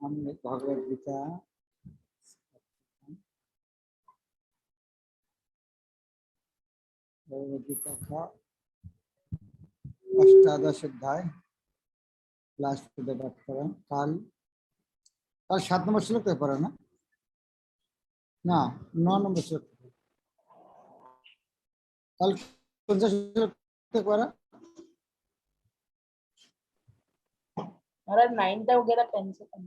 हम भगवद गीता का अष्टादश अध्याय लास्ट पे बात कर रहे हैं। कल 7 नंबर श्लोक पे पढ़ा ना 9 नंबर श्लोक कल कौन सा श्लोक पे पढ़ा? महाराज 9 हो गया था 10 से कम।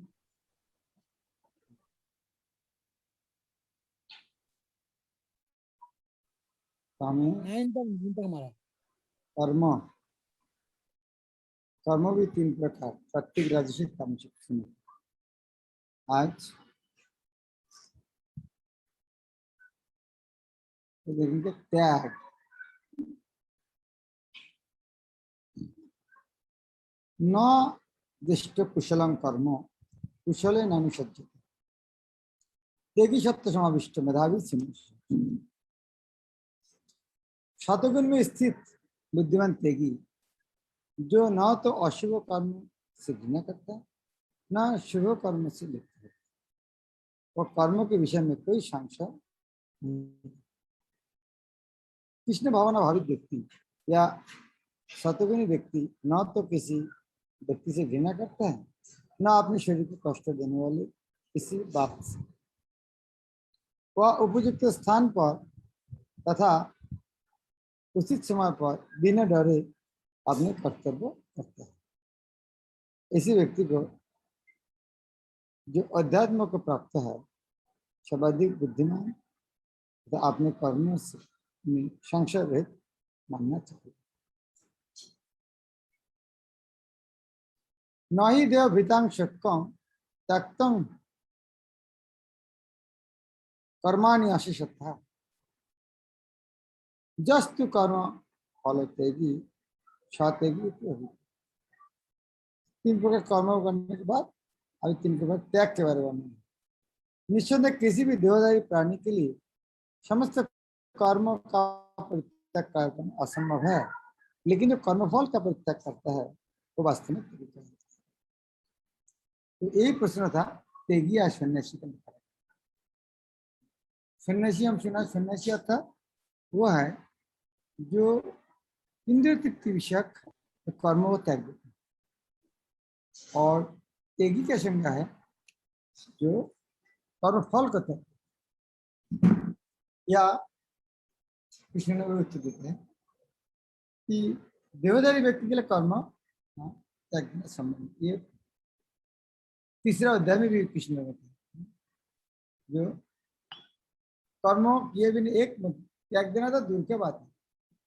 कर्म कर्म भी 3 प्रकार प्रत्येक राजसिक तामसिक सुनो। आज तो देखेंगे त्याग। न दिष्ट कुशलम कर्म कुशले नानुसज्जते तेगी सत्य समाविष्ट मेधावी सिंह। शतगुण में स्थित बुद्धिमान तेगी जो न तो अशुभ कर्म से घृणा करता है न शुभ कर्म से लिप्त है और कर्मों के विषय में कोई संशय नहीं। कृष्ण भावना भावित व्यक्ति या शतगुणी व्यक्ति न तो किसी व्यक्ति से घृणा करता है न अपने शरीर को कष्ट देने वाले किसी बात से। वह उपयुक्त स्थान पर तथा उचित समय पर बिना डरे अपने कर्तव्य करता है। इसी व्यक्ति को जो अध्यात्म को प्राप्त है सर्वाधिक बुद्धिमान तथा अपने कर्मों से संशय रहित मानना चाहिए। न ही देव भीतांग शक्कम त्यक्तम कर्माणि आशीषथा जस्तु कर्म फल तेगी छतेगी। 3 प्रकार कर्म करने के बाद अभी 3 प्रकार त्याग के बारे में। निश्चय किसी भी देहधारी प्राणी के लिए समस्त कर्म का परित्याग करना असंभव है, लेकिन जो कर्मफल का परित्याग करता है वो वास्तविक तरीका है। तो यही प्रश्न था तेगी या सन्यासी का। सन्यासी हम सुना सन्यासी अर्थात वो है जो इंद्रिय तृप्ति विषयक कर्म को त्याग देते हैं और तेगी क्या संज्ञा है जो कर्म फल को त्याग। या कृष्ण ने उत्तर देते हैं कि देवदारी व्यक्ति के लिए कर्म त्याग संबंध। ये 3रा अध्याय में भी कृष्ण ने बताया जो कर्मों किए भी नहीं, एक त्याग देना तो दूर के बात है,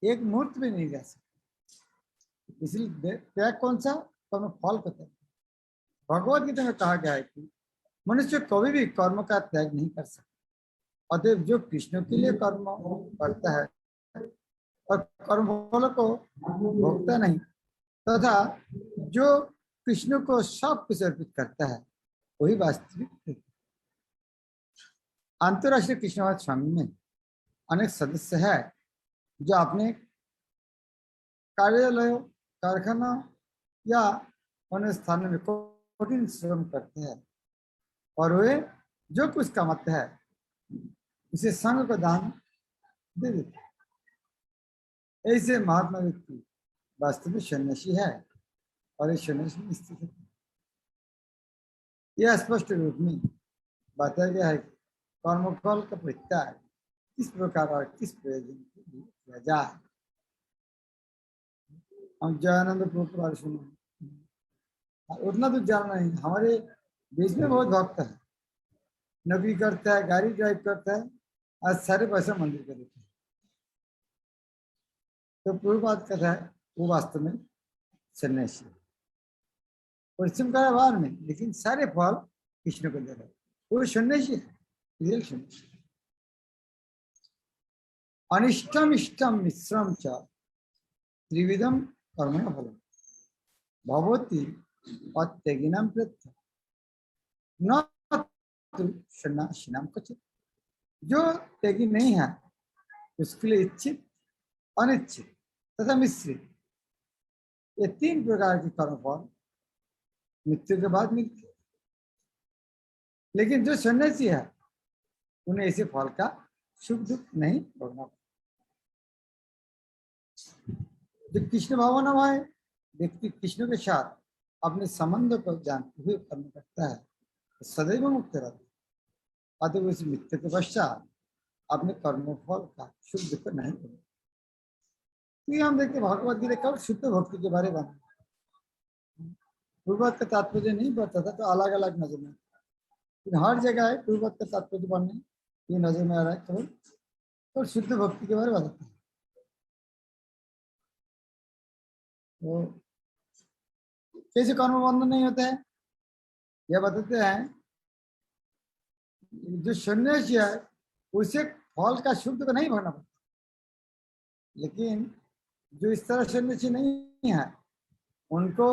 एक मुहूर्त भी नहीं जा सकता। इसलिए त्याग कौन सा? कर्म फल का त्याग। भगवद गीता में कहा गया है कि मनुष्य कभी भी कर्म का त्याग नहीं कर सकता। अतएव जो कृष्ण के लिए कर्म करता है और कर्म फल को भोगता नहीं तथा जो कृष्ण को सब कुछ अर्पित करता है वही वास्तविक। अंतरराष्ट्रीय कृष्णवाद संघ में अनेक सदस्य है जो अपने कार्यालयों कारखाना या अन्य स्थानों में कठिन श्रम करते हैं और वे जो कुछ कमाते हैं उसे संघ को दान दे देते हैं। ऐसे महात्मा व्यक्ति वास्तविक सन्यासी है और इस सन्यासी में स्थित है। यह स्पष्ट रूप में बताया गया है कि कर्मफल का परित्याग किस प्रकार और किस प्रयोजन के लिए किया जाए। हम जयानंद प्रभुपाद सुने उतना तो जानना नहीं। हमारे देश में बहुत भक्त है, नौकरी करता है, गाड़ी ड्राइव करता है, आज सारे पैसा मंदिर का देता है। तो प्रभुपाद कहता है वो वास्तव में सन्यासी परिश्रम कर बाहर में, लेकिन सारे फल कृष्ण को दे रहा है। वो सन्यासी है, रियल सन्यासी। अनिष्टम इष्टम मिश्रम च त्रिविधम कर्मण फलम भवति अत्यगिनाम प्रत्य न सन्यासिनाम कचित। जो त्यागी नहीं है उसके लिए इच्छित अनिच्छित तथा मिश्रित ये 3 प्रकार के कर्मफल मृत्यु के बाद मिलते। लेकिन जो सन्यासी है उन्हें ऐसे फल का सुख दुख नहीं भोगना। जो कृष्ण भावनामय व्यक्ति कृष्ण के साथ अपने संबंध को जानते हुए कर्म करता है तो सदैव मुक्त रहता है। अतः उस मृत्यु के पश्चात अपने कर्मफल का सुख दुख नहीं भोगना। तो हम देखते भगवत गीता कब शुद्ध भक्ति के बारे में पूर्वत का तात्पर्य नहीं बताता तो अलग अलग नजर में, हर जगह है पूर्वत का तात्पर्य बनने ये नजर में आ रहा है केवल तो शुद्ध भक्ति के बारे में बताते हैं। तो कैसे कर्म बंधन नहीं होता है यह बताते हैं। जो सन्यासी है उसे फल का शुद्ध को नहीं भरना पड़ता, लेकिन जो इस तरह सन्यासी नहीं है उनको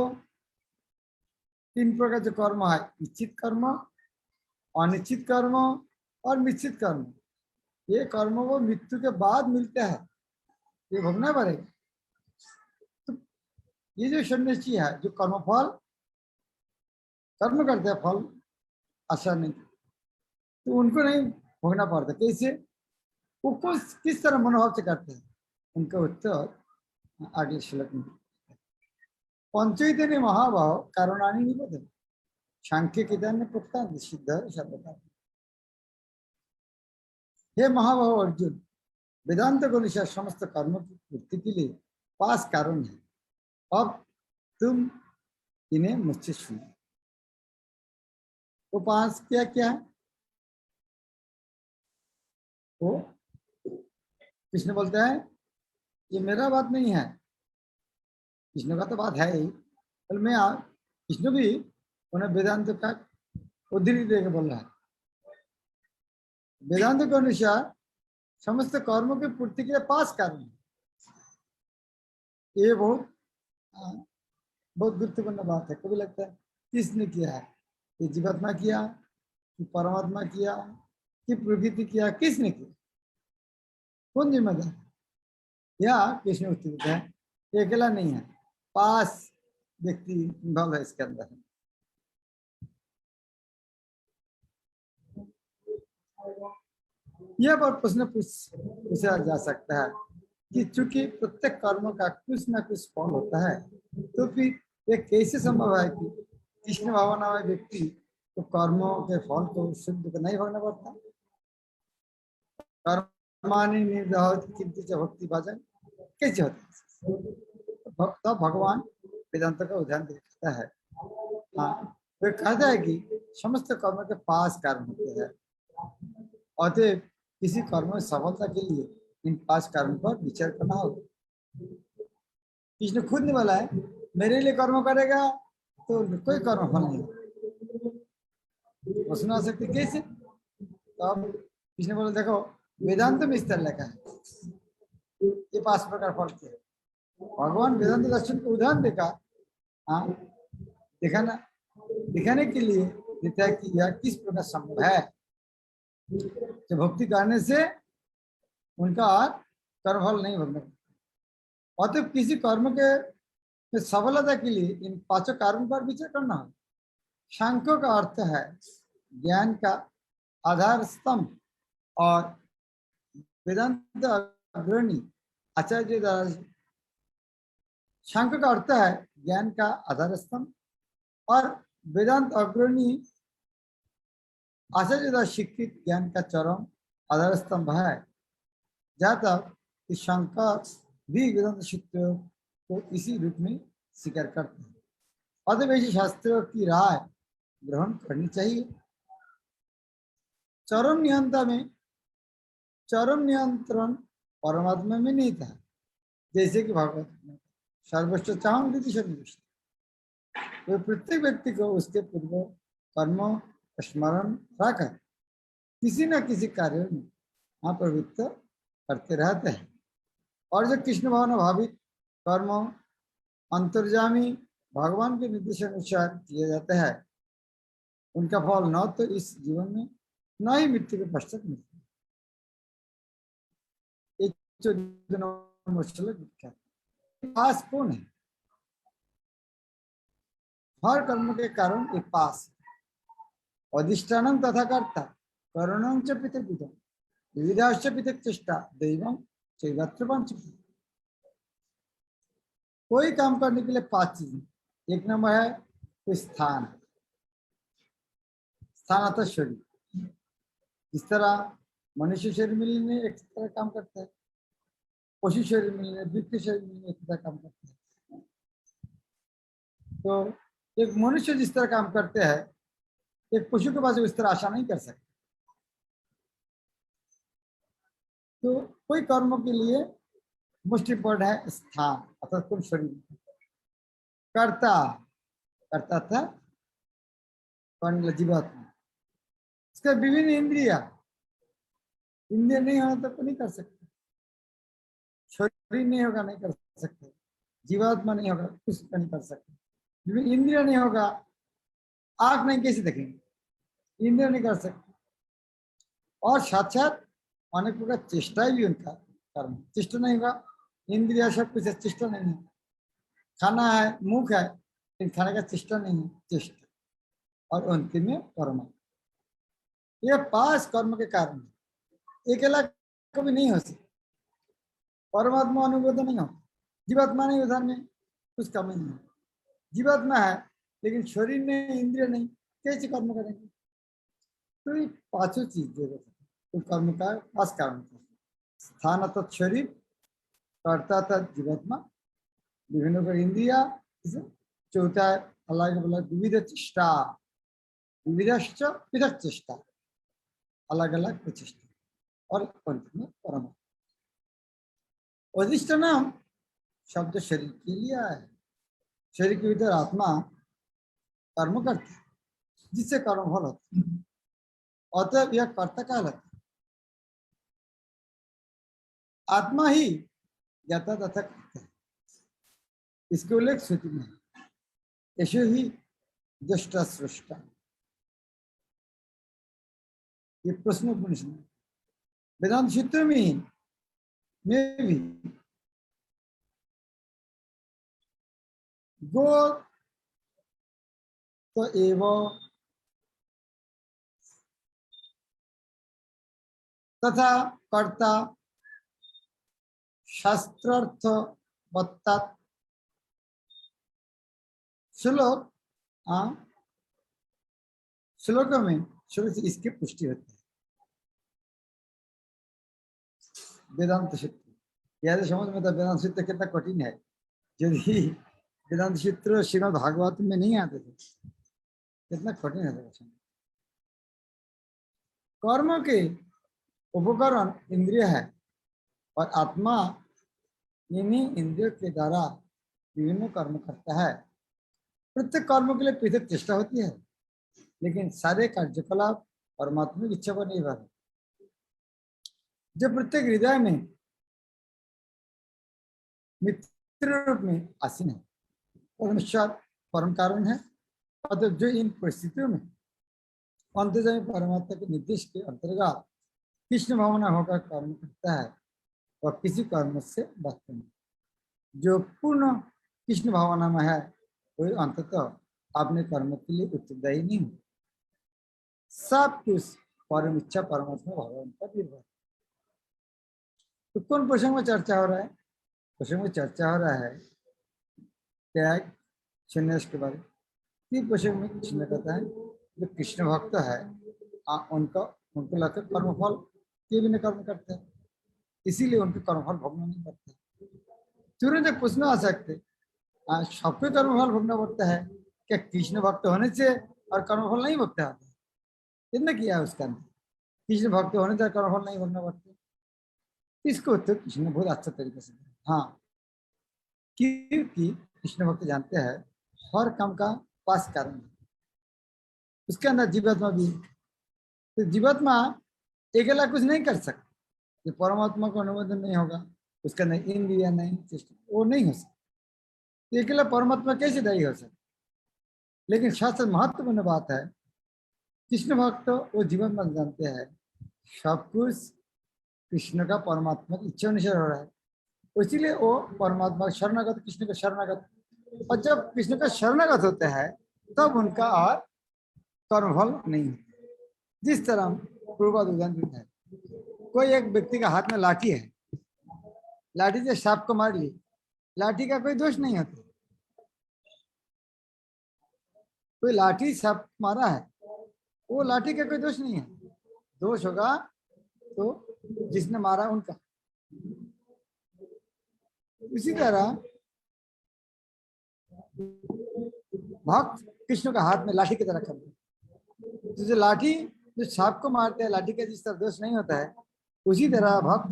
3 प्रकार जो कर्म है, इच्छित कर्म, अनिश्चित कर्म और मिश्रित कर्म। ये कर्म वो मृत्यु के बाद मिलते हैं, ये भोगना पड़ेगा। तो ये जो सन्यासी है जो कर्मफल कर्म करते हैं फल आशा नहीं, तो उनको नहीं भोगना पड़ता। कैसे वो किस तरह मनोभाव से करते हैं उनका उत्तर अगले श्लोक में। पंचैतन्य महाभाव कारुणानि निबोधन सांख्य किदान प्रोक्ता सिद्ध शब्द। हे महाभाव अर्जुन, वेदांत के अनुसार समस्त कर्म की पूर्ति के लिए 5 कारण है। अब तुम इन्हें मुझसे सुनो। वो 5 क्या क्या है? वो कृष्ण बोलता है ये मेरा बात नहीं है, कृष्ण का तो बात है ही, पर मैं कृष्ण भी उन्हें वेदांत का उद्धृति देकर बोल रहा है। वेदांत के अनुसार समस्त कर्मों की पूर्ति के लिए 5 कारण है। ये बहुत गुरुत्वपूर्ण बात है। कभी लगता है किसने किया है, ये जीवात्मा किया कि परमात्मा किया कि प्रकृति किया, किसने किया, कौन जिम्मेदार? या कृष्ण उत्तर देते हैं ये अकेला नहीं है, 5 व्यक्ति इन्वॉल्व है इसके अंदर। यह पर प्रश्न पूछा जा सकता है कि चूंकि प्रत्येक कर्म का कुछ न कुछ फल होता है, तो फिर ये कैसे संभव है कि कृष्ण भावना वाले व्यक्ति तो कर्मों के फल को शुद्ध को नहीं भोगना पड़ता? कर्मानि निर्दहत किंतु भक्ति भजन कैसे होता है? तो भगवान वेदांत का उदाहरण देता है। हाँ, वे कहता है कि समस्त कर्म के 5 कारण होते हैं, अतः किसी कर्म में सफलता के लिए इन 5 कारणों पर विचार करना होगा। कृष्ण खुद ने बोला है मेरे लिए कर्म करेगा तो कोई कर्म फल नहीं। वो सुना सकते कैसे? तो अब कृष्ण बोले देखो वेदांत में इस तरह लिखा है ये 5 प्रकार फल के। भगवान वेदांत दर्शन को उदाहरण देखा, हाँ दिखाने के लिए देता है कि यह किस प्रकार संभव है। तो भक्ति करने से उनका कर्मफल नहीं भोगना। अतः किसी कर्म के सफलता के लिए इन 5 कारण पर विचार करना है। सांख्य का अर्थ है ज्ञान का आधार स्तंभ और वेदांत अग्रणी आचार्य द्वारा। सांख्य का अर्थ है ज्ञान का आधार स्तंभ और वेदांत अग्रणी आचार्य द्वारा शिक्षित ज्ञान का चरम आधार स्तंभ है। जहाँ तक इस शंकर भी वेदांत सूत्र को इसी रूप में स्वीकार करते हैं। अतः ऐसे शास्त्रों की राय ग्रहण करनी चाहिए। चरम नियंत्रण परमात्मा में नहीं था, जैसे कि भागवत में सर्वस्व चाहम वे प्रत्येक व्यक्ति को उसके पूर्व कर्मों स्मरण रखकर किसी न किसी कार्य में प्रवृत्त करते रहते हैं। और जो कृष्ण भावना भावित कर्म अंतर्जामी भगवान के निर्देश अनुसार किए जाते हैं उनका फल न तो इस जीवन में न ही मृत्यु के पश्चात मिलता है। पास कौन है? हर कर्म के कारण एक पास अधिष्ठानं तथा कर्ता करणं च पृथक् पृथक् विविधाश्च पृथक् चेष्टा दैवं चैवत्र पंचम। कोई काम करने के लिए 5 चीजें। एक नंबर है कोई स्थान, स्थान अर्थात शरीर। जिस तरह मनुष्य शरीर मिलने एक तरह काम करता है, पशु शरीर मिलने, द्वितीय शरीर मिलने एक तरह काम करता है। तो एक मनुष्य जिस तरह काम करते हैं, एक पशु के पास इस तरह आशा नहीं कर सकते। तो कोई कर्मों के लिए मोस्ट इम्पोर्टेंट है स्थान अर्थात कुल शरीर। कर्ता, कर्ता था कौन? जीवात्मा। इसका विभिन्न इंद्रिया, इंद्रिय नहीं होना तो नहीं कर सकते। शरीर नहीं होगा नहीं कर सकते, जीवात्मा नहीं होगा कुछ नहीं कर सकते, विभिन्न इंद्रिय नहीं होगा, आंख नहीं कैसे देखेंगे, इंद्रिय नहीं कर सकते। और साथ साथ अनेक प्रकार चेष्टा भी उनका कर्म, चेष्टा नहीं होगा, इंद्रिया सब कुछ चेष्टा नहीं है। खाना है, मुख है, लेकिन खाने का चेष्टा नहीं है, चेष्टा। और अंतिम में कर्म। ये 5 कर्म के कारण अकेला कभी नहीं हो सकता। परमात्मा अनुबोध नहीं हो, जीवात्मा नहीं, उधर में कुछ कमी नहीं है। जीवात्मा है लेकिन शरीर में इंद्रिय नहीं, कैसे कर्म करेंगे? तो ये 5 चीज जरूरत है तो कर्म का 5 कारण। स्थान अर्थात शरीर, कर्ता अर्थात जीवात्मा, विभिन्न प्रकार इंद्रिया, चौथा है अलग अलग विविध चेष्टा, विविधश्च पृथक् चेष्टा, अलग अलग प्रचेष्टा। और अंत में परम। अधिष्ठान शब्द शरीर के लिए है। शरीर के भीतर आत्मा कर्म करता है जिससे कर्म फल होता है, अतः यह कर्ता कहलाता है। आत्मा ही यथा तथा करता है, इसके उल्लेख श्रुति में है। ऐसे ही दृष्टा सृष्टा, ये प्रश्न उपनिषद वेदांत सूत्र में भी गो तो एवं तथा कर्ता शास्त्रार्थ वत्ता श्लोक, श्लोक में शुरू से इसकी पुष्टि होती है। वेदांत सूत्र यह समझ में था, वेदांत सूत्र कितना कठिन है। यदि वेदांत सूत्र श्रीमद् भागवत में नहीं आते थे कितना कठिन है। कर्म के उपकरण इंद्रिय है और आत्मा इन्हीं इंद्रियों के द्वारा विभिन्न कर्म करता है। प्रत्येक कर्म के लिए पृथक चेष्टा होती है, लेकिन सारे कार्यकलाप परमात्मा की इच्छा पर निर्भर है। जो प्रत्येक हृदय में मित्र रूप में आसीन है, परमेश्वर परम कारण है। अतः जो इन परिस्थितियों में अंतर्यामी परमात्मा के निर्देश के अंतर्गत कृष्ण भावना होकर कर्म करता है वह किसी कर्म से बचता नहीं। जो पूर्ण कृष्ण भावना में है वही अंततः अपने कर्म के लिए उत्तरदायी नहीं हो। सब कुछ परम इच्छा परमात्मा भगवान पर निर्भर है। तो कौन प्रसंग में चर्चा हो रहा है? प्रसंग में चर्चा हो रहा है त्याग संन्यास के बारे में। तीन प्रसंग में कृष्ण कहता है जो कृष्ण भक्त है उनको लगकर कर्मफल के बिना कर्म करते हैं, इसीलिए उनके कर्मफल भोगना नहीं पड़ता। तुरंत प्रश्न आ सकते सबको कर्मफल भोगना पड़ता है क्या? कृष्ण भक्त होने से और कर्मफल नहीं भोगते आते? कितने किया है उसका अंदर? कृष्ण भक्त होने से कर्मफल नहीं भोगना पड़ते। इसको उत्तर कृष्ण ने बहुत अच्छा तरीके से दिया। हाँ, क्योंकि कृष्ण भक्त जानते हैं हर काम का 5 कारण है, उसके अंदर जीवात्मा भी। तो जीवात्मा अकेला कुछ नहीं कर सकता। जो परमात्मा को अनुमोदन नहीं होगा उसके अंदर इंद्रिया नहीं, चेष्टा, वो नहीं हो सकता। अकेला परमात्मा कैसे दायी हो सकता? लेकिन शास्त्र महत्वपूर्ण बात है, कृष्ण भक्त वो जीवन में जानते हैं सब कुछ कृष्ण का परमात्मा की इच्छा अनुसार हो रहा है, इसीलिए वो परमात्मा शरणागत, कृष्ण का शरणागत। और जब कृष्ण का शरणागत होते हैं तब उनका और कर्मफल नहीं होता। जिस तरह पूर्व उदाहरण देता है, कोई एक व्यक्ति का हाथ में लाठी है, लाठी से सांप को मार ली, लाठी का कोई दोष नहीं होता। कोई लाठी सांप मारा है, वो लाठी का कोई दोष नहीं है, दोष होगा तो जिसने मारा उनका। इसी तरह भक्त कृष्ण का हाथ में लाठी की तरह करते, तो जो लाठी जो सांप को मारते हैं, लाठी का जिस तरह दोष नहीं होता है, उसी तरह भक्त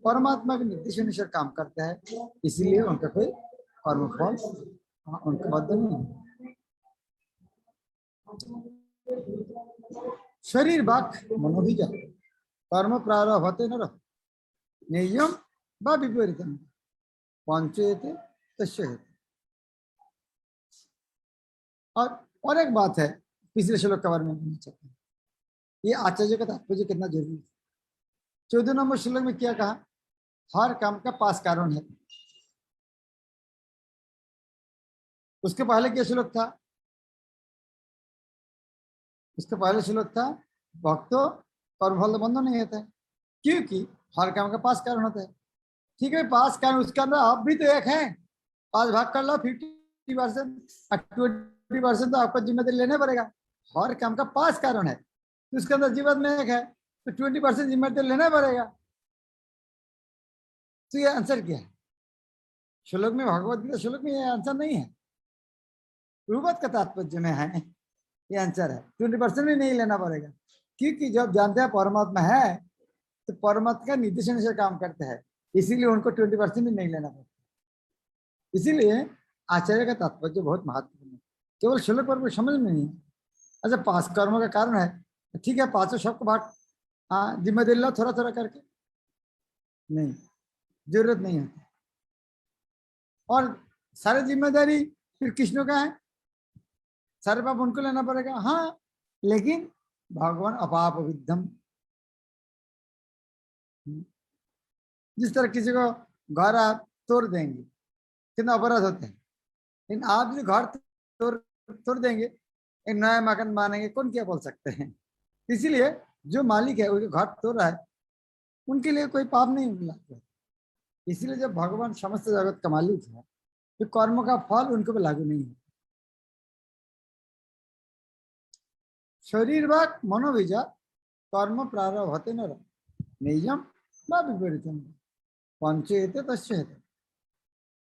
परमात्मा के निर्देश अनुसार काम करता है, इसीलिए उनका कोई कर्मफल उनका बद्ध नहीं है। शरीर वाक् मनोबीज कर्म प्रारंभ होते न नियम व विपरीतम पंचेते तस्य हेतु। और एक बात है, पिछले श्लोक के बारे में बोलना चाहते हैं, ये आचार्य का तात्पर्य कितना जरूरी है। 14 नंबर श्लोक में क्या कहा? हर काम का पास कारण है। उसके पहले क्या श्लोक था? उसके पहले श्लोक था भक्तो कर्मफल बंधन नहीं होता है, क्योंकि हर काम का पास कारण होता है। ठीक है, पास कारण उसके अंदर आप भी तो एक हैं, 5 भाग कर लो, 50% 20% तो आपको जिम्मेदारी लेना पड़ेगा। हर काम का पास कारण है, तो उसके अंदर जीवन में एक है, तो 20% जिम्मेदारी लेना पड़ेगा। तो ये आंसर क्या है? श्लोक में, भगवत गीता श्लोक में ये आंसर नहीं है, रूपत का तात्पर्य में है ये आंसर है। 20% भी नहीं लेना पड़ेगा, क्योंकि जब जानते हैं परमात्मा है तो परमात्मा का निर्देशन से काम करते हैं, इसीलिए उनको 20% भी नहीं लेना पड़ता। इसीलिए आचार्य का तात्पर्य बहुत महत्वपूर्ण है, केवल श्लोक पर समझ में नहीं है। अच्छा, 5 कर्मों का कारण है, ठीक है, 5 सबको बांट, हाँ जिम्मेदारी लो थोड़ा थोड़ा करके, नहीं, जरूरत नहीं है। और सारी जिम्मेदारी फिर कृष्ण का है, सारे पाप उनको लेना पड़ेगा। हाँ, लेकिन भगवान अपाप विद्धम, जिस तरह किसी को घर आप तोड़ देंगे, कितना अपराध होते हैं, लेकिन आप जो घर तोड़ देंगे, एक नया मकान बनाएंगे, कौन क्या बोल सकते हैं। इसीलिए जो मालिक है, वो जो घर तोड़ रहा है, उनके लिए कोई पाप नहीं मिला। इसीलिए जब भगवान समस्त जगत का मालिक है, तो कर्म का फल उनको भी लागू नहीं है। शरीर वाक् मनोबीज कर्म प्रारंभ होते न नियम व विपरीतम पंचेते तस्य हेतु।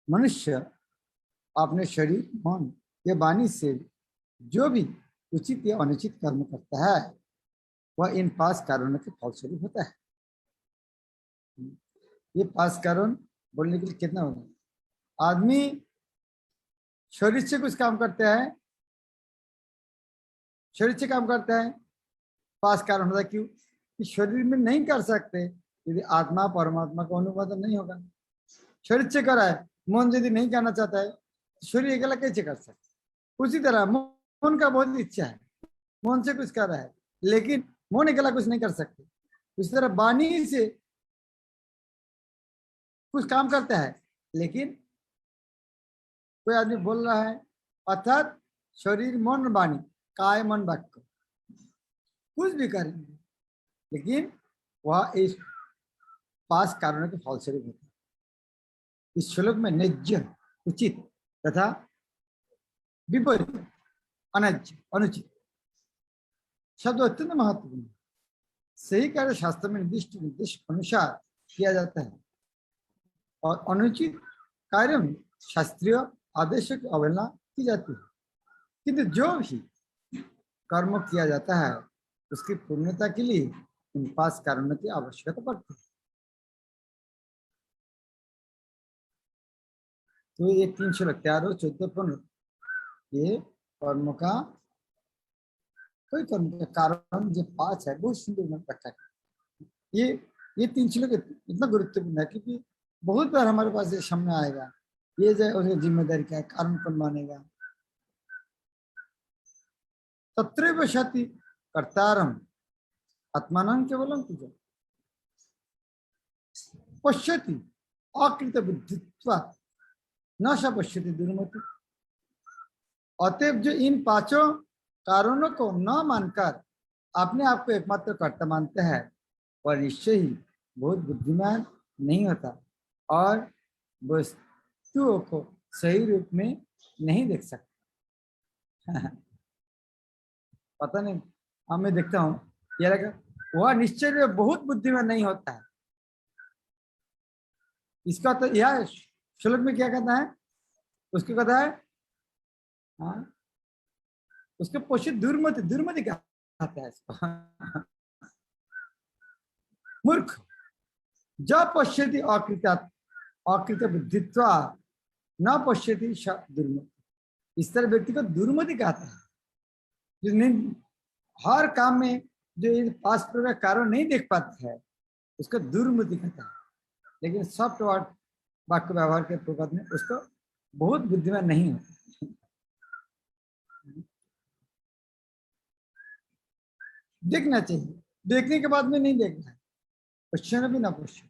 मनुष्य अपने शरीर, मन या वाणी से जो भी उचित या अनुचित कर्म करता है, वह इन 5 कारणों के फलस्वरूप होता है। ये 5 कारण बोलने के लिए कितना होगा? आदमी शरीर से कुछ काम करता है, शरीर से काम करता है, 5 कारण होता है। क्यों? कि शरीर में नहीं कर सकते यदि आत्मा परमात्मा का अनुवादन नहीं होगा। शरीर से करा है, मन यदि नहीं करना चाहता है, शरीर अकेला कैसे कर सकते? उसी तरह मन का बहुत इच्छा है, मन से कुछ कर रहा है, लेकिन मन अकेला कुछ नहीं कर सकते। उसी तरह वाणी से कुछ काम करता है, लेकिन कोई आदमी बोल रहा है, अर्थात शरीर मन वाणी काय मन वाक्य कुछ भी करेंगे, लेकिन वह इस 5 कारणों के फलस्वरूप होता है। इस श्लोक में न्याय्य, उचित तथा विपरीत, अनैज्य, अनुचित शब्द अत्यंत महत्वपूर्ण है। सही कार्य शास्त्र में निर्दिष्ट निर्देश अनुसार किया जाता है, और अनुचित कार्य में शास्त्रीय आदेशों की अवहेलना की जाती है। किंतु जो भी कर्म किया जाता है, उसकी पूर्णता के लिए इन 5 कारणों की आवश्यकता पड़ती है। तो ये 3 श्लोक 13 और 14 15, ये कर्म का, कोई कर्म का कारण जो 5 है, बहुत सुंदर मन रखा है। ये 3 श्लोक इतना गुरुत्वपूर्ण है, क्योंकि बहुत बार हमारे पास ये सामने आएगा, ये जो उसकी जिम्मेदारी क्या है, कारण कौन मानेगा। तत्रैव सति कर्तारम आत्मानं केवलम तुझ पश्यति अकृत बुद्धित्वा न स पश्यति दुर्मति। अतएव जो इन 5 कारणों को न मानकर अपने आप को एकमात्र कर्ता मानते हैं और निश्चय ही बहुत बुद्धिमान नहीं होता और वस्तुओं को सही रूप में नहीं देख सकता। पता नहीं, अब मैं देखता हूँ ये लगा, वह निश्चय में बहुत बुद्धिमान नहीं होता है। इसका तो यह श्लोक में क्या कहता है, उसको कहता है, हाँ, उसके पोषित दुर्मति, दुर्मति कहता है इसको। मूर्ख जब पश्यति अकृत बुद्धित्वा न पश्यति दुर्मति, इस तरह व्यक्ति को दुर्मति कहता है, जो हर काम में जो पास प्रकार कारण नहीं देख पाता है उसको दुर्मति कहता है। लेकिन सॉफ्ट वर्ड वाक्य व्यवहार के प्रकार में उसको बहुत बुद्धिमान नहीं होता। देखना चाहिए, देखने के बाद में नहीं देखना है, पश्चिम भी ना पश्चिम,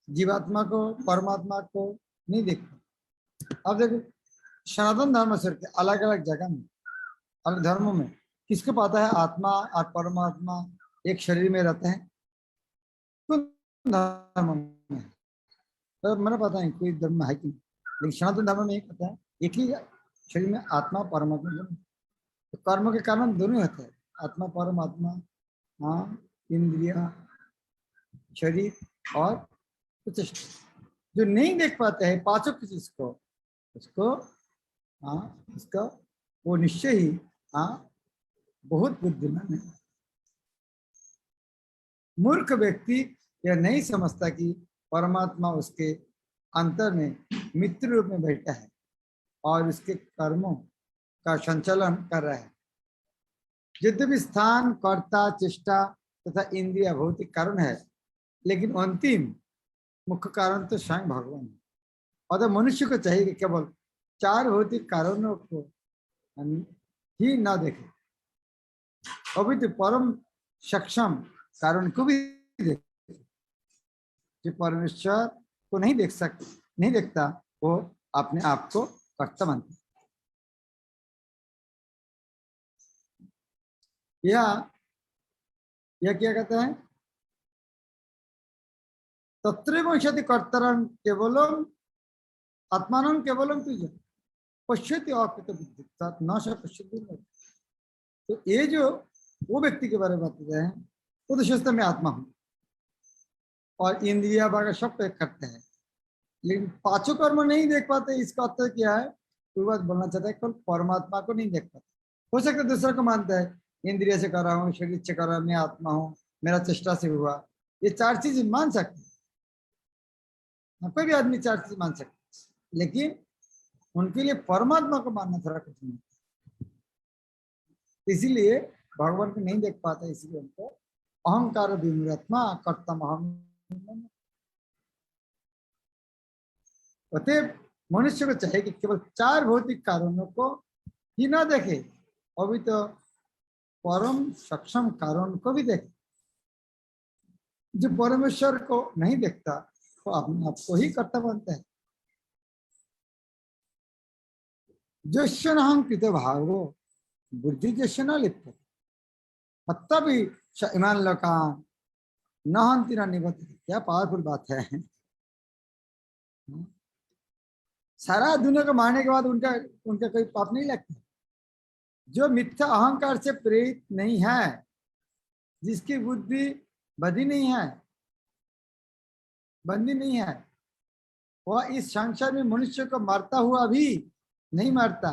जीवात्मा को परमात्मा को नहीं देखना। अब देखो सनातन धर्म से अलग अलग जगह में, अलग धर्मों में किसको पता है आत्मा और परमात्मा एक शरीर में रहते हैं? धर्म में तो मैंने पता नहीं कोई धर्म में है कि नहीं, लेकिन सनातन धर्म में एक पता है एक ही शरीर में आत्मा परमात्मा दोनों, तो कर्म के कारण दोनों होते हैं, आत्मा परमात्मा, हाँ, इंद्रिया, शरीर और प्रतिष्ठा। जो नहीं देख पाते हैं पांचों की चीज को, उसको हाँ, इसका वो निश्चय ही हाँ बहुत बुद्धिमान है। मूर्ख व्यक्ति यह नहीं समझता कि परमात्मा उसके अंतर में मित्र रूप में बैठा है और उसके कर्मों का संचालन कर रहा है। यद्यपि स्थान, कर्ता, चेष्टा तथा इंद्रिय भौतिक कारण है, लेकिन अंतिम मुख्य कारण तो स्वयं भगवान है। और मनुष्य को चाहिए कि केवल चार भौतिक कारणों को ही ना देखे, अभी तो परम सक्षम कारण को भी देखे। जो परमेश्वर को नहीं देखता वो अपने आप को कर्ता मानता है। यह क्या कहता है, तत्रैव विशति कर्तारं केवलम आत्मानं केवलम तुझे पश्यति अकृत बुद्धित्वात् न स पश्यति। तो ये जो वो व्यक्ति के बारे में बताते हैं, वो तो सोचता मैं आत्मा हूं और इंद्रिया वगैरह सब करते हैं, लेकिन पांचों कर्म नहीं देख पाते। इसका अर्थ क्या है, कोई बात बोलना चाहता है केवल परमात्मा को नहीं देख पाते। हो सकता है दूसरा को मानता है, इंद्रिय से कर रहा हूँ, शरीर से कर रहा हूँ, मैं आत्मा हूँ, मेरा चेष्टा से हुआ, ये चार चीज मान सकते हैं, कोई भी आदमी चार चीज मान सकता है, लेकिन उनके लिए परमात्मा को मानना थोड़ा कठिन है। इसीलिए भगवान को नहीं देख पाता, इसलिए उनको अहंकार विमूढ़ात्मा कर्तम अहम। अतएव मनुष्य को चाहिए कि केवल चार भौतिक कारणों को ही ना देखे, अभी तो परम सक्षम कारण को भी देखे। जो परमेश्वर को नहीं देखता वो अपने आप को ही कर्ता मानता है। जस्य नाहं कृत भावो बुद्धि जस्य न लिप्यते तभी इमान लोकान न हन्ति न निबध्यते। क्या पावरफुल बात है। सारा दुनिया को मारने के बाद उनका कोई पाप नहीं लगता। जो मिथ्या अहंकार से प्रेरित नहीं है, जिसकी बुद्धि बंधी नहीं है, वह इस संसार में मनुष्य को मारता हुआ भी नहीं मारता,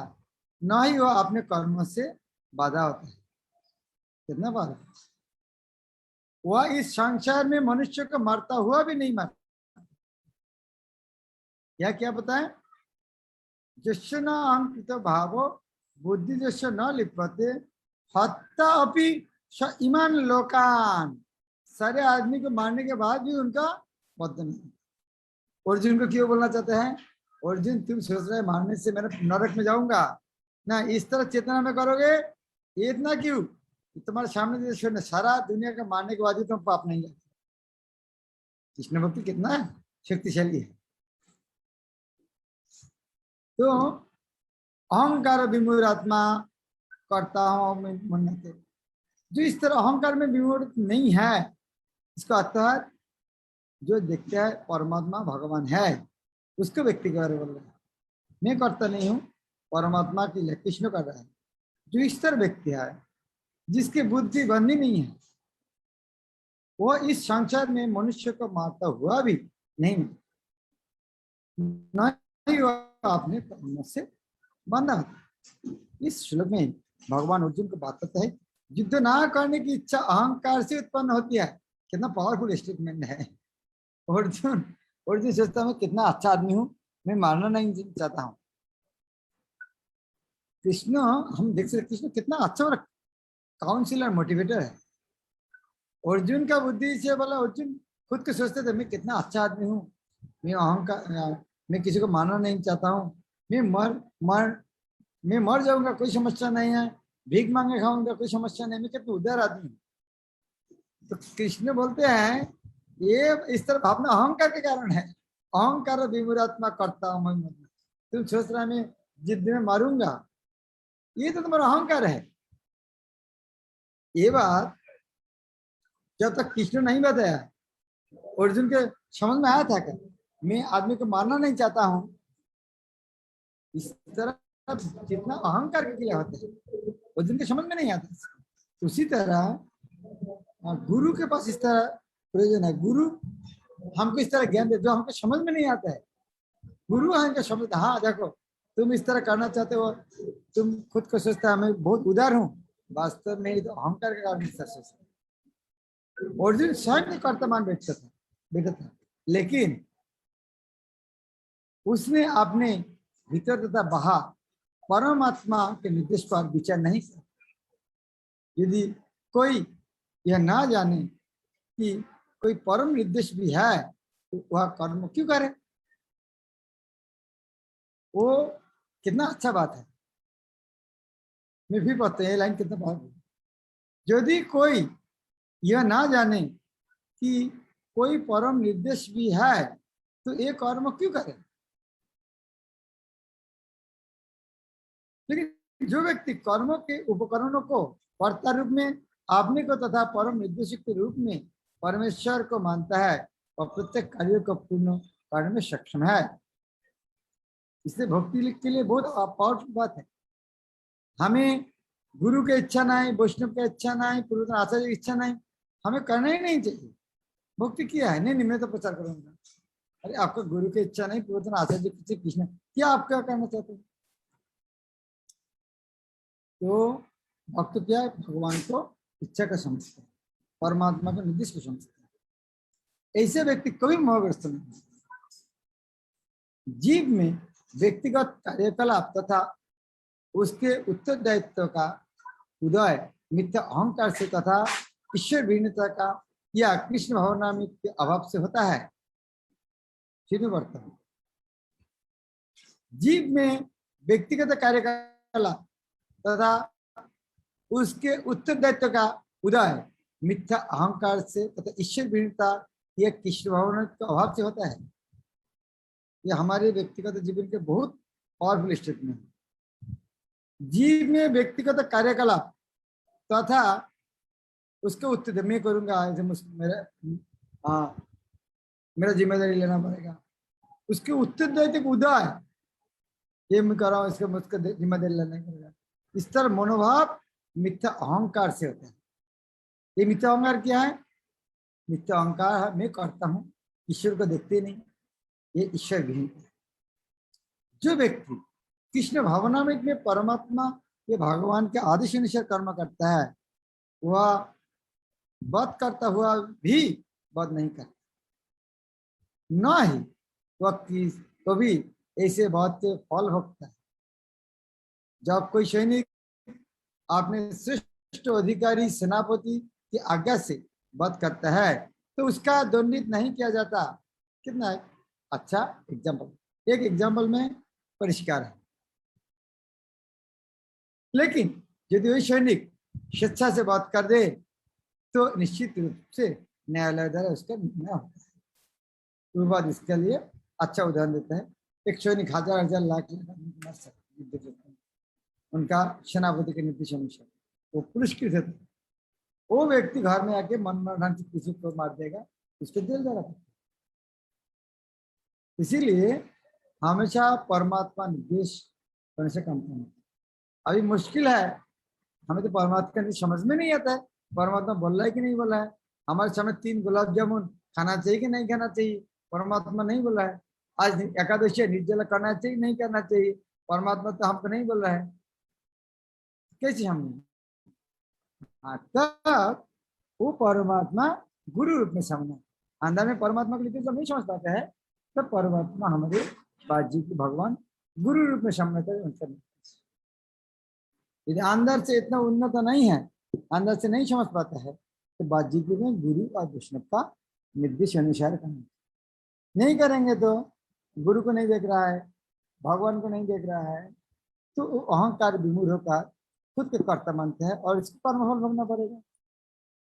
न ही वह अपने कर्मों से बाधा होता है। कितना बात, वह इस संसार में मनुष्य को मारता हुआ भी नहीं मारता। यह क्या पता है, जस्य न अहंकृत भावो बुद्धि जस्य न लिप्यते हत्या अपि स इमान लोकान। सारे आदमी को मारने के बाद भी उनका बद्ध नहीं। अर्जुन को क्यों बोलना चाहते हैं, अर्जुन तुम सोच रहे मारने से मैं नरक में जाऊंगा ना, इस तरह चेतना में करोगे, इतना क्यों, तुम्हारे सामने जो सारा दुनिया का मारने के बाद भी तुम पाप नहीं जाते। कृष्ण भक्ति कितना शक्तिशाली है। तो अहंकार विमूढ़ आत्मा करता हूँ मैं मन्नतें, जो इस तरह अहंकार में विमूढ़ नहीं है, इसका अर्थात जो देखते है परमात्मा भगवान है, उसको व्यक्ति के बारे में बोल रहे हैं। मैं करता नहीं हूँ, परमात्मा के लिए कृष्ण कर रहा है। जो इस तरह व्यक्ति है, जिसकी बुद्धि बंदी नहीं है, वह इस संसार में मनुष्य को मारता हुआ भी नहीं, न ही वह अपने कर्म से बंधा होता। इस श्लोक में भगवान अर्जुन को बात करता है, युद्ध ना करने की इच्छा अहंकार से उत्पन्न होती है। कितना पावरफुल स्टेटमेंट है। अर्जुन अर्जुन सोचता मैं कितना अच्छा आदमी हूँ, मैं मारना नहीं चाहता हूँ। कृष्ण, हम देख सकते कृष्ण कितना अच्छा और काउंसिलर मोटिवेटर है। अर्जुन का बुद्धि से बोला, अर्जुन खुद को सोचते थे मैं कितना अच्छा आदमी हूँ, मैं अहंकार, मैं किसी को मारना नहीं चाहता हूँ, मैं मर जाऊंगा कोई समस्या नहीं है, भीख मांगे खाऊंगा कोई समस्या नहीं, मैं कितना उदार आदमी हूँ। तो कृष्ण बोलते हैं ये इस तरह भावना अहंकार के कारण है। अहंकार विमूढ़ात्मा करता हूं मैं, तुम सोच रहा मैं जिस दिन मारूंगा, ये तो तुम्हारा अहंकार है। ये बात जब तक कृष्ण नहीं बताया, अर्जुन के समझ में आया था क्या मैं आदमी को मारना नहीं चाहता हूं, इस तरह जितना अहंकार के लिए होता है अर्जुन के समझ में नहीं आता। उसी तरह गुरु के पास इस तरह प्रयोजन है। गुरु हमको इस तरह ज्ञान दे जो हमको समझ में नहीं आता है। गुरु हमको समझ, हाँ देखो तुम इस तरह करना चाहते हो, तुम खुद को सोचता है मैं बहुत उदार हूँ, वास्तव में तो अहंकार के कारण सोचता। अर्जुन स्वयं नहीं कर्तमान बैठा था, लेकिन उसने अपने भीतर तथा बाहर परमात्मा के निर्देश पर विचार नहीं किया। यदि कोई यह ना जाने कि कोई परम निर्देश भी है तो वह कर्म क्यों करे? वो कितना अच्छा बात है। मैं भी पढ़ते हैं लाइन कितना बात, यदि कोई यह ना जाने कि कोई परम निर्देश भी है तो ये कर्म क्यों करे? लेकिन जो व्यक्ति कर्मों के उपकरणों को कर्ता रूप में आपने को तथा परम निर्देशक के रूप में परमेश्वर को मानता है और प्रत्येक कार्य को पूर्ण करने में सक्षम है। इसलिए भक्ति के लिए बहुत पावरफुल बात है। हमें गुरु की इच्छा नहीं, वैष्णव की इच्छा नहीं, पूर्वतन आचार्य की इच्छा नहीं, हमें करना ही नहीं चाहिए। भक्ति किया है, नहीं मैं तो प्रचार करूंगा। अरे आपका गुरु की इच्छा नहीं, पूर्वतन आचार्य की कृष्ण, क्या आप क्या करना चाहते हैं? तो भक्त क्या है, भगवान को इच्छा का समझते हैं, परमात्मा के निर्देश को समझते हैं। ऐसे व्यक्ति कभी मोहग्रस्त नहीं। जीव में व्यक्तिगत कार्यकलाप तथा उसके उत्तरदायित्व का उदय मिथ्या अहंकार से तथा ईश्वर भिन्नता का या कृष्ण भावनामि के अभाव से होता है। वर्तन जीव में व्यक्तिगत कार्यकलाप तथा उसके उत्तरदायित्व का उदय मिथ्या अहंकार से तथा ईश्वर भिन्नता या कृष्ण भावना के अभाव से होता है। यह हमारे व्यक्तिगत जीवन के बहुत पावरफुल स्टेटमेंट है। जीव में व्यक्तिगत कार्यकलाप तथा उसके उत्तर मैं करूंगा, मेरा जिम्मेदारी लेना पड़ेगा, उसके उत्तरदायित्व उदय ये मैं कर रहा हूँ, इसका मुझको जिम्मेदारी लेना पड़ेगा, इस तरह मनोभाव मिथ्या अहंकार से होता है। ये मिथ्या अहंकार क्या है? मिथ्या अहंकार है मैं करता हूँ, ईश्वर को देखते नहीं, ये ईश्वर विहीन है। जो व्यक्ति कृष्ण भावना में परमात्मा ये भगवान के आदेश अनुसार कर्म करता है, वह वध करता हुआ भी वध नहीं करता, न ही वह कभी ऐसे वध के फल भोगता है। जब कोई सैनिक अपने श्रेष्ठ अधिकारी सेनापति की आज्ञा से वध करता है तो उसका दंडित नहीं किया जाता। कितना अच्छा एग्जाम्पल, एक एग्जाम्पल में परिष्कार है। लेकिन यदि वही सैनिक स्वेच्छा से बात कर दे तो निश्चित रूप से न्यायालय द्वारा उसका निर्णय होता है। पूर्वाद इसके लिए अच्छा उदाहरण देता है। एक सैनिक 1000 लाख उनका सेनापति के निर्देश अनुसार वो पुरस्कृत है। वो व्यक्ति घर में आके मनमाना ढंग से किसी को मार देगा, उसको जेल जाना पड़ता है। इसीलिए हमेशा परमात्मा निर्देश करने से काम करना। अभी मुश्किल है, हमें तो परमात्मा का समझ में नहीं आता है परमात्मा बोल रहा है कि नहीं बोल रहा है। हमारे सामने 3 गुलाब जामुन खाना चाहिए कि नहीं खाना चाहिए, परमात्मा नहीं बोल रहा है। आज एकादशी निर्जला करना चाहिए नहीं करना चाहिए, परमात्मा तो हमको नहीं बोल रहा है। कैसे हम तब वो परमात्मा गुरु रूप में समझना। अंदर में परमात्मा के लिए जब नहीं समझ पाता है तब परमात्मा हमारे बाजी की भगवान गुरु रूप में समझना चाहिए। यदि अंदर से इतना उन्नत नहीं है, अंदर से नहीं समझ पाता है, तो बाजी में गुरु और वैष्णव का निर्देश अनुसार करना। नहीं करेंगे तो गुरु को नहीं देख रहा है, भगवान को नहीं देख रहा है, तो अहंकार विमूढ़ होकर खुद के कर्ता मानते हैं और इसको कर्मफल भोगना पड़ेगा।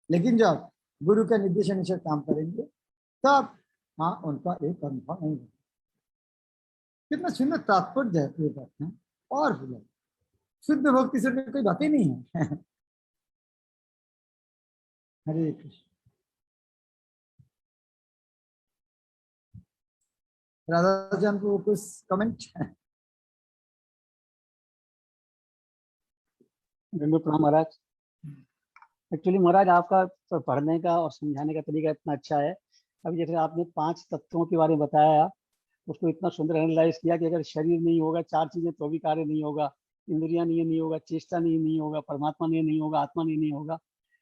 लेकिन जब गुरु के निर्देश अनुसार काम करेंगे तब हाँ उनका एक कर्मफल नहीं होगा। कितना सुंदर तात्पर्य है ये बात है। और शुद्ध भक्ति से कोई बात ही नहीं है। हरे कृष्ण। राधा जान को कुछ कमेंट? प्रणाम महाराज। एक्चुअली महाराज आपका पढ़ने का और समझाने का तरीका इतना अच्छा है। अभी जैसे आपने 5 तत्वों के बारे में बताया, उसको इतना सुंदर एनालाइज किया कि अगर शरीर नहीं होगा, 4 चीजें तो भी कार्य नहीं होगा, इंद्रियां नहीं होगा, चेष्टा नहीं होगा, परमात्मा नहीं होगा, आत्मा नहीं होगा।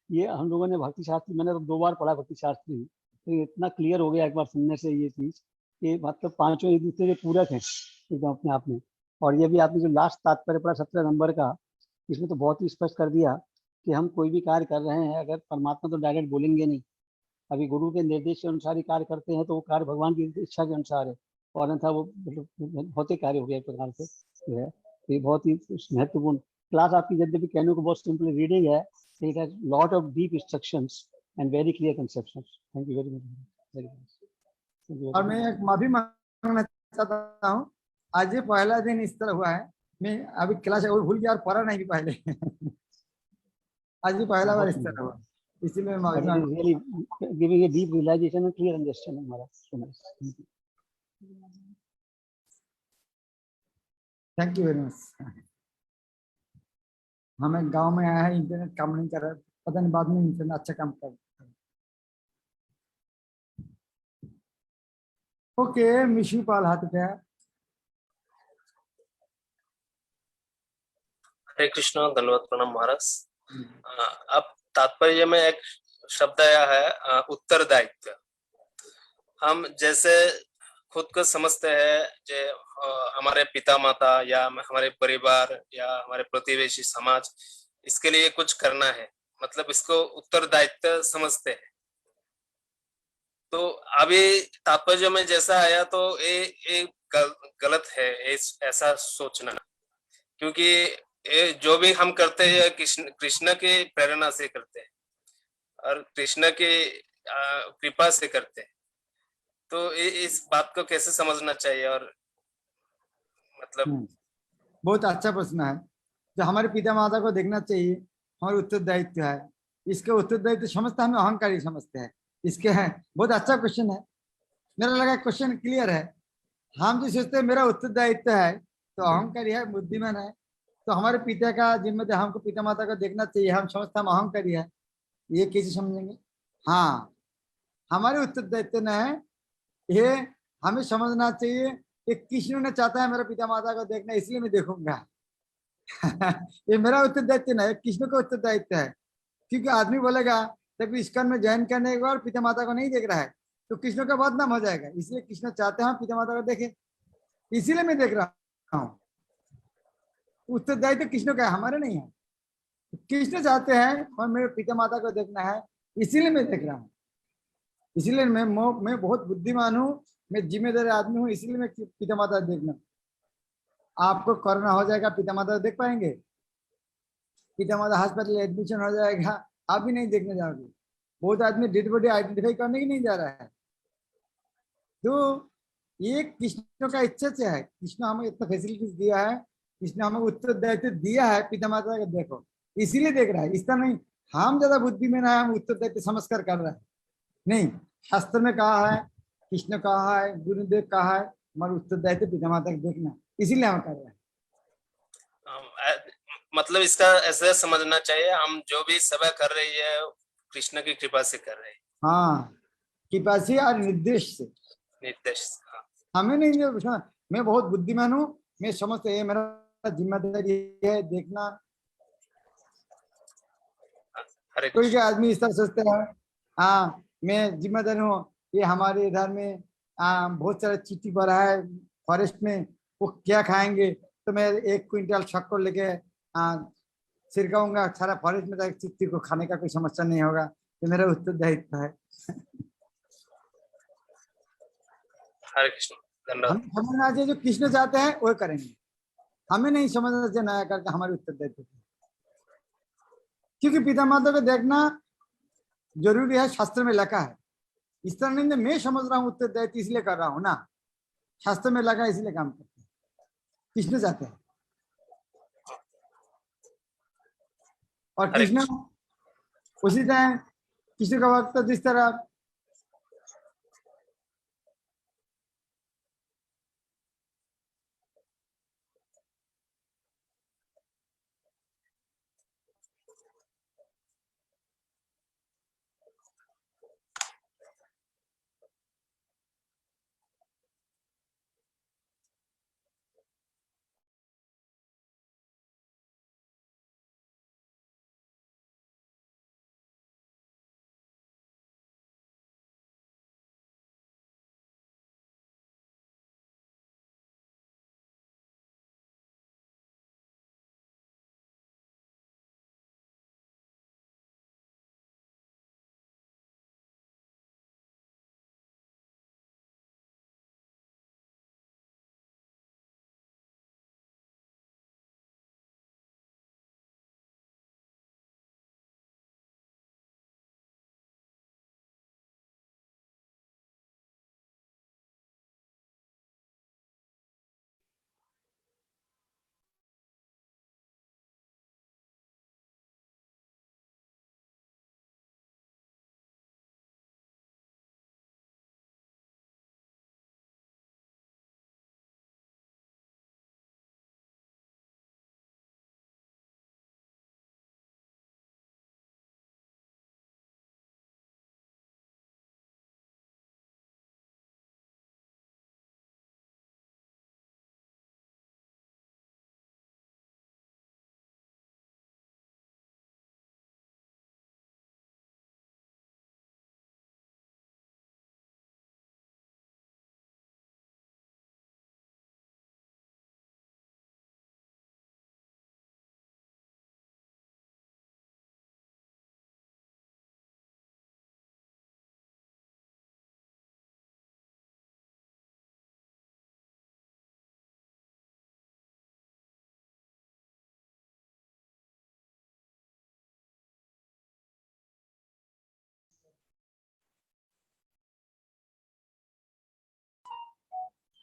ये हम लोगों ने भक्ति शास्त्र, मैंने तो 2 बार पढ़ा भक्ति शास्त्र ही, तो इतना क्लियर हो गया एक बार सुनने से ये चीज कि मतलब 5 एक दूसरे के पूरक हैं एकदम अपने आप में। और ये भी आपने जो लास्ट तात्पर्य पढ़ा 17 नंबर का, इसमें तो बहुत ही स्पष्ट कर दिया कि हम कोई भी कार्य कर रहे हैं, अगर परमात्मा तो डायरेक्ट बोलेंगे नहीं, अभी गुरु के निर्देश के अनुसार ही कार्य करते हैं तो वो कार्य भगवान की इच्छा के अनुसार है, और अन्यथा वो मतलब होते कार्य हो गया एक प्रकार से जो है। ये बहुत ही महत्वपूर्ण क्लास आपकी, यद्यपि कहने को बहुत सिंपल रीडिंग है, it has lot of deep instructions and very clear conceptions. Thank you very much. और मैं एक माफी मांगना चाहता हूँ, आज ये पहला दिन इस तरह हुआ है, मैं अभी क्लास और भूल गया और पढ़ा नहीं भी पहले। आज ये पहला बार इस तरह हुआ, इसीलिए मैं माफी मांग। really giving a deep realization and clear understanding Maharaj. Thank you very much. हमें गांव में आया है, इंटरनेट काम नहीं कर रहा, पता नहीं बाद में इंटरनेट अच्छा काम कर। ओके, मिशु पाल हाथ पे। हरे कृष्ण, धन्यवाद, प्रणाम महाराज। अब तात्पर्य में एक शब्द आया है उत्तरदायित्व। हम जैसे खुद को समझते हैं जो हमारे पिता माता या हमारे परिवार या हमारे प्रतिवेशी समाज, इसके लिए कुछ करना है, मतलब इसको उत्तरदायित्व समझते हैं। तो अभी तात्पर्य में जैसा आया तो ये गलत है ऐसा सोचना, क्योंकि जो भी हम करते हैं कृष्ण के प्रेरणा से करते हैं और कृष्ण के कृपा से करते हैं। तो इस बात को कैसे समझना चाहिए? और मतलब बहुत अच्छा प्रश्न है। जो हमारे पिता माता को देखना चाहिए, हमारे उत्तरदायित्व है। इसके उत्तरदायित्व समझते हम अहंकारी समझते हैं इसके हैं। बहुत अच्छा क्वेश्चन है, मेरा लगा क्वेश्चन क्लियर है। हम जो सोचते हैं मेरा उत्तरदायित्व है तो अहंकारी है, बुद्धिमान है, तो हमारे पिता का जिम्मेदार, हमको पिता माता को देखना चाहिए, हम समझते हम अहंकारी है, ये कैसे समझेंगे? हाँ, हमारे उत्तरदायित्व न है ये, हमें समझना चाहिए कि कृष्ण ने चाहता है मेरे पिता माता को देखना, इसलिए मैं देखूंगा। ये मेरा उत्तरदायित्व नहीं है, कृष्ण का उत्तरदायित्व है। क्योंकि आदमी बोलेगा जब इस्कॉन में ज्वाइन करने के बाद पिता माता को नहीं देख रहा है तो कृष्ण का बदनाम हो जाएगा, इसलिए कृष्ण चाहते हैं पिता माता को देखे, इसीलिए मैं देख रहा हूँ। उत्तरदायित्व कृष्ण का है, हमारे नहीं है। कृष्ण चाहते हैं और मेरे पिता माता को देखना है, इसीलिए मैं देख रहा हूँ। इसीलिए मैं बहुत बुद्धिमान हूँ, मैं जिम्मेदार आदमी हूँ, इसीलिए मैं पिता माता देखना। आपको कोरोना हो जाएगा, पिता माता देख पाएंगे? पिता माता अस्पताल एडमिशन हो जाएगा, आप भी नहीं देखने जाओगे। बहुत आदमी डेड बॉडी आइडेंटिफाई करने की नहीं जा रहा है। तो ये कृष्ण का इच्छा से है, कृष्ण हमें इतना फैसिलिटीज दिया है इसने हमें उत्तरदायित्व दिया है पितामाता का, देखो इसीलिए देख रहा है, इस तरह नहीं हम ज्यादा बुद्धि में ना, हम उत्तरदायित्व समझ कर रहे हैं, नहीं, शास्त्र में कहा है, कृष्ण कहा है, गुरुदेव कहा है, हमारा उत्तरदायित्व पितामाता का देखना, इसीलिए हम कर रहे हैं। मतलब इसका ऐसे समझना चाहिए, हम जो भी सेवा कर रही है कृष्ण की कृपा से कर रहे हैं। हाँ, कृपा से और निर्देश से, निर्देश। हाँ। हमें नहीं, मैं बहुत बुद्धिमान हूँ, मैं समझते ये मेरा जिम्मेदारी है देखना। हरे कोई कृष्ण। आदमी इस तरह सोचते हैं, हाँ मैं जिम्मेदार हूँ, ये हमारे इधर में बहुत सारा चींटी पड़ा है फॉरेस्ट में, वो क्या खाएंगे, तो मैं 1 क्विंटल शक्कर लेके छिड़काऊंगा सारा फॉरेस्ट में, तक चींटी को खाने का कोई समस्या नहीं होगा, ये मेरा उत्तरदायित्व है। हरे कृष्ण, धन्यवाद। हमें समझना चाहिए जो कृष्ण चाहते हैं वो करेंगे, हमें नहीं समझना चाहिए नया करके हमारी उत्तरदायित्व, क्योंकि पिता माता को देखना जरूरी है, शास्त्र में लिखा है। इस तरह नहीं मैं समझ रहा हूँ उत्तरदायित्व इसलिए कर रहा हूँ ना, शास्त्र में लगा इसलिए काम करते हैं, कृष्ण चाहते हैं। और कृष्ण उसी तरह कृष्ण का वक्त जिस तरह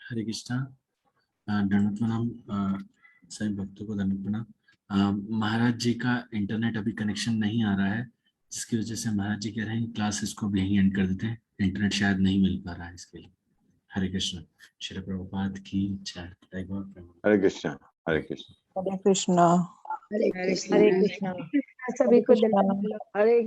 हरे कृष्णा। दंडवत प्रणाम सभी भक्तों को, दंडवत प्रणाम। महाराज जी का इंटरनेट अभी कनेक्शन नहीं आ रहा है, जिसकी वजह से महाराज जी कह रहे हैं क्लासेस को भी यहीं एंड कर देते हैं, इंटरनेट शायद नहीं मिल पा रहा है इसके लिए। हरे कृष्ण। श्री प्रभुपाद की जय। हरे कृष्ण। हरे कृष्ण। हरे कृष्णा। हरे कृष्णा। सभी को हरे